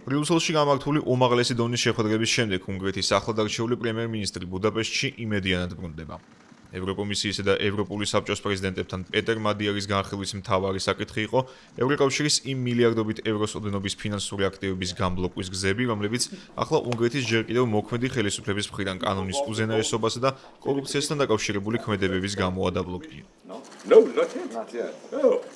ბრიუსელში გამართული უმაღლესი დონის შეხვედრების შემდეგ უნგრეთის ახლადარჩეული პრემიერ-მინისტრი ბუდაპეშტში იმედიანად ბრუნდება. ევროკომისიისა და ევროპული საბჭოს პრეზიდენტებთან პეტერ მადიერის განხილვის მთავარი საკითხი იყო ევროკავშირის იმ მილიარდობით ევროს ოდენობის ფინანსური აქტივების გამბლოკვის გზები, რომლებიც ახლა უნგრეთის ჯერ კიდევ მოქმედი ხელისუფლების მხრიდან კანონის უზენაესობასა და კორუფციასთან დაკავშირებული ქმედებების გამო ადაბლოკია.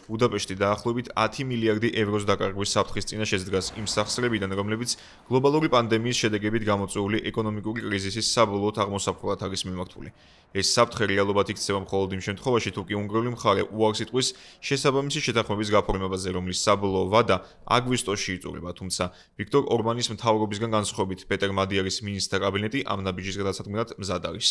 ბუდაპეშტი დაახლოებით 10 მილიარდი ევროს დაკარგვის საფრთხის წინაშე დგას იმ სახსრებიდან, რომლებიც გლობალური პანდემიის შედეგებით გამოწვეული ეკონომიკური კრიზისის საბოლოოდ აღმოსაფხვრად არის მიმართული. ეს საფრთხე რეალობად იქცევა მხოლოდ იმ შემთხვევაში, თუ კი უნგრული მხარე უარს იტყვის შესაბამისი შეთანხმების გაფორმებაზე, რომლის საბოლოო ვადა აგვისტოში იწურება, თუმცა ვიქტორ ორბანის მთავრობისგან განსხვავებით პეტერ მადიერის მინისტრთა კაბინეტი ამ ნაბიჯის გადაწყვეტად მზად არის.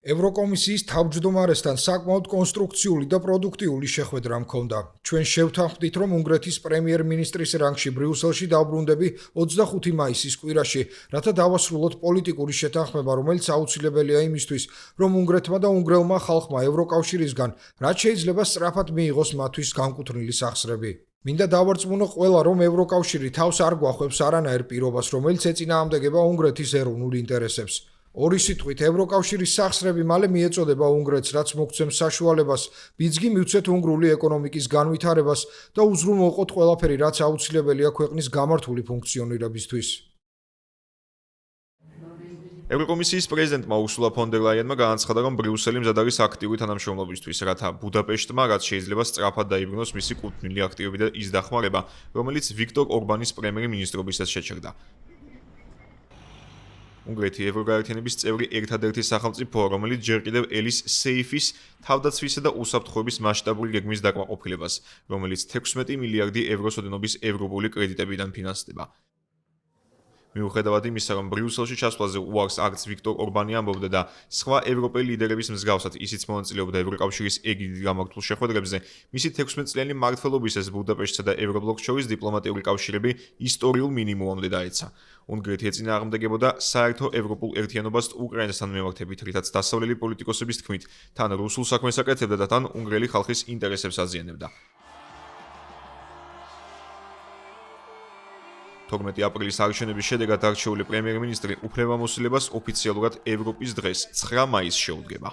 ევროკომისიის თავმჯდომარესთან საკმაოდ კონსტრუქციული და პროდუქტიული შეხვედრა მქონდა. ჩვენ შევთანხმდით, რომ უნგრეთის პრემიერ-მინისტრის რანგში ბრიუსელში დავბრუნდები 25 მაისის კვირაში, რათა დავასრულოთ პოლიტიკური შეთანხმება, რომელიც აუცილებელია იმისთვის, რომ უნგრეთმა და უნგრელმა ხალხმა ევროკავშირისგან რაც შეიძლება სწრაფად მიიღოს მათთვის განკუთვნილი სახსრები. მინდა დავარწმუნო ყველა, რომ ევროკავშირი თავს არ გვახვევს არანაირ პირობას, რომელიც ეწინააღმდეგება უნგრეთის ეროვნულ ინტერესებს. ორი სიტყვით, ევროკავშირის სახსრები მალე მიეწოდება უნგრეთს, რაც მოგცემს საშუალებას ბიძგი მივცეთ უნგრული ეკონომიკის განვითარებას და უზრუნველყოთ ყველაფერი, რაც აუცილებელია ქვეყნის გამართული ფუნქციონირებისთვის. ევროკომისიის პრეზიდენტმა ურსულა ფონ დერ ლაიენმა განაცხადა, რომ ბრიუსელი მზად არის აქტიური თანამშრომლობისთვის, რათა ბუდაპეშტმა რაც შეიძლება სწრაფად დაიბრუნოს მისი კუთვნილი აქტივობა და ის დახმარება, რომელიც ვიქტორ ორბანის პრემიერ-მინისტრობისას შეჩერდა. უნგრეთი ევროგაერთიანების წევრი ერთადერთი სახელმწიფოა, რომელიც ჯერ კიდევ ელის სეიფის თავდაცვისა და უსაფრთხოების მასშტაბური გეგმის დაკმაყოფილებას, რომელიც 16 მილიარდი ევროს ოდენობის ევროპული კრედიტებიდან ფინანსდება. მიუხედავად იმისა, რომ ბრიუსელში ჩასვლაზე უარს არც ვიქტორ ორბანი ამბობდა და სხვა ევროპელი ლიდერების მსგავსად ისიც მონაწილეობდა ევროკავშირის ეგიდით გამართულ შეხვედრებზე, მისი 16 წლიანი მმართველობისას ბუდაპეშტსა და ევრობლოკს შორის დიპლომატიური კავშირები ისტორიულ მინიმუმამდე დაეცა. უნგრეთი ეწინააღმდეგებოდა საერთო ევროპულ ერთიანობას უკრაინასთან მიმართებით, რითაც დასავლელი პოლიტიკოსების თქმით, თან რუსულ საქმეს აკეთებდა და თან უნგრელი ხალხის ინტერესებს აზიანებდა. 12 აპრილის არჩევნების შედეგად არჩეული პრემიერ-მინისტრი უფლებამოსილებას ოფიციალურად ევროპის დღეს 9 მაისს შეუდგება.